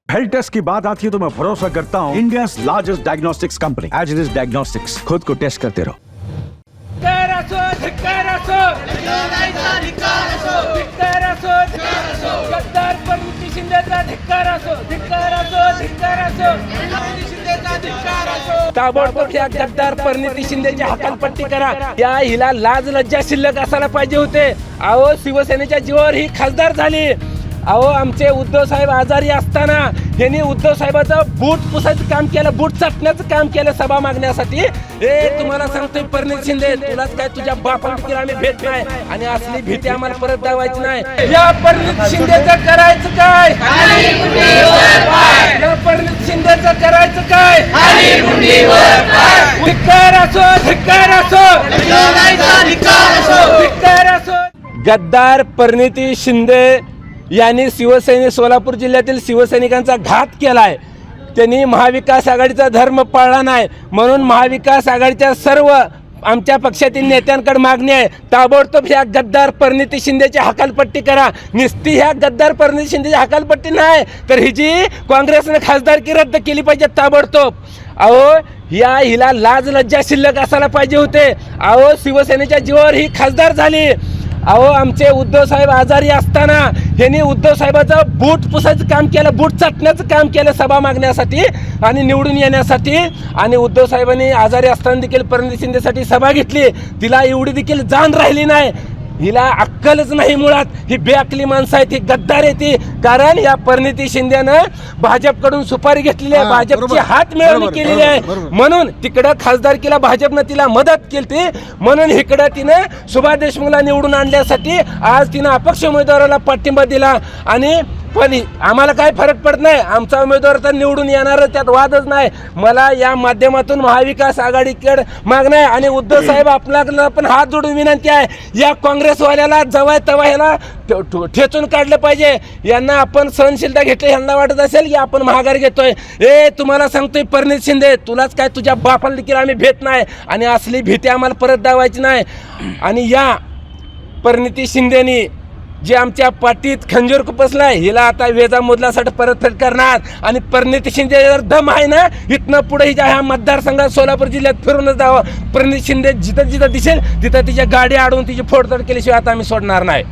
Health taste की बात आती है तो मैं भरोसा करता हूँ India largest diagnostics company as it is diagnostics. खुद को टेस्ट करते रहो। ताबडतोब या गद्दार परिणिती शिंदेची हकालपट्टी करा। या हिला लाज लज्जा शिल्लक असायला पाहिजे होते। अहो शिवसेनेच्या जीवावर ही खासदार झाली। अहो आमचे उद्धव साहेब आजारी असताना यांनी उद्धव साहेबाचं बूट पुसायचं काम केलं, बूट चाटण्याचं काम केलं सभा मागण्यासाठी। तुम्हाला सांगतोय परिणिती शिंदे, तुलाच काय तुझ्या बापाला आम्ही भेट नाही आणि असली भीती आम्हाला परत दावायची नाही। या परिणिती शिंदेचं करायचं काय? या परिणिती शिंदेचं करायचं काय? धिक्कार असो, धिक्कार असो, धिक्कार असो। गद्दार परिणिती शिंदे यांनी सोलापूर जिल्ह्यातील शिवसैनिकांचा घात केलाय। त्यांनी महाविकास आघाडीचा धर्म पाळला नाही, म्हणून महाविकास आघाडीच्या सर्व आमच्या पक्षातील नेत्यांकडे मागणी आहे, ताबडतोब ह्या गद्दार परिणिती शिंदेची हकालपट्टी करा। नुसती ह्या गद्दार परिणिती शिंदेची हकालपट्टी नाही तर ही जी काँग्रेसने खासदारकी रद्द केली पाहिजे ताबडतोब। अहो हिला लाज लज्जा शिल्लक असायला पाहिजे होते। अहो शिवसेनेच्या जीवावर ही खासदार झाली। अहो आमचे उद्धव साहेब आजारी असताना यांनी उद्धव साहेबाचं बूट पुसायचं काम केलं, बूट चाटण्याचं काम केलं सभा मागण्यासाठी आणि निवडून येण्यासाठी। आणि उद्धव साहेबांनी आजारी असताना देखील परिणिती शिंदेसाठी सभा घेतली, तिला एवढी देखील जाण राहिली नाही। हिला अक्कलच नाही मुळात, ही बेअक्कली माणसं आहे, ती गद्दार आहे ती। कारण या परिणिती शिंदेनं भाजपकडून सुपारी घेतलेली आहे, भाजपची हात मिळवणी केलेली आहे, म्हणून तिकडं खासदारकीला भाजपनं तिला मदत केली, म्हणून इकडं तिनं सुभाष देशमुखला निवडून आणण्यासाठी आज तिनं अपक्ष उमेदवाराला पाठिंबा दिला। आणि पण आम्हाला काय फरक पडत नाही, आमचा उमेदवार तर निवडून येणार, त्यात वादच नाही। मला या माध्यमातून महाविकास आघाडीकडे मागणं आहे आणि उद्धव साहेब आपल्याला पण हात जोडून विनंती आहे, या काँग्रेसवाल्याला जवळ तवा ह्याला ठेचून काढलं पाहिजे। यांना आपण सहनशीलता घेतली, यांना वाटत असेल की आपण महागारी घेतोय। तुम्हाला सांगतोय परिणिती शिंदे, तुलाच काय तुझ्या बापाला देखील आम्ही भेट नाही आणि असली भीती आम्हाला परत दावायची नाही। आणि या परिणिती शिंदेनी जे आमच्या पाठीत खंजीर खुपसलाय, हिला आता वेजा मुदलासाठी परतफेड करणार। आणि परिणिती शिंदे जर दम आहे ना, इथनं पुढे हिच्या ह्या मतदारसंघात सोलापूर जिल्ह्यात फिरूनच जावं। परिणिती शिंदे जिथं जिथं दिसेल तिथं तिच्या गाडी अडवून तिची फोडतोड केल्याशिवाय आता आम्ही सोडणार नाही।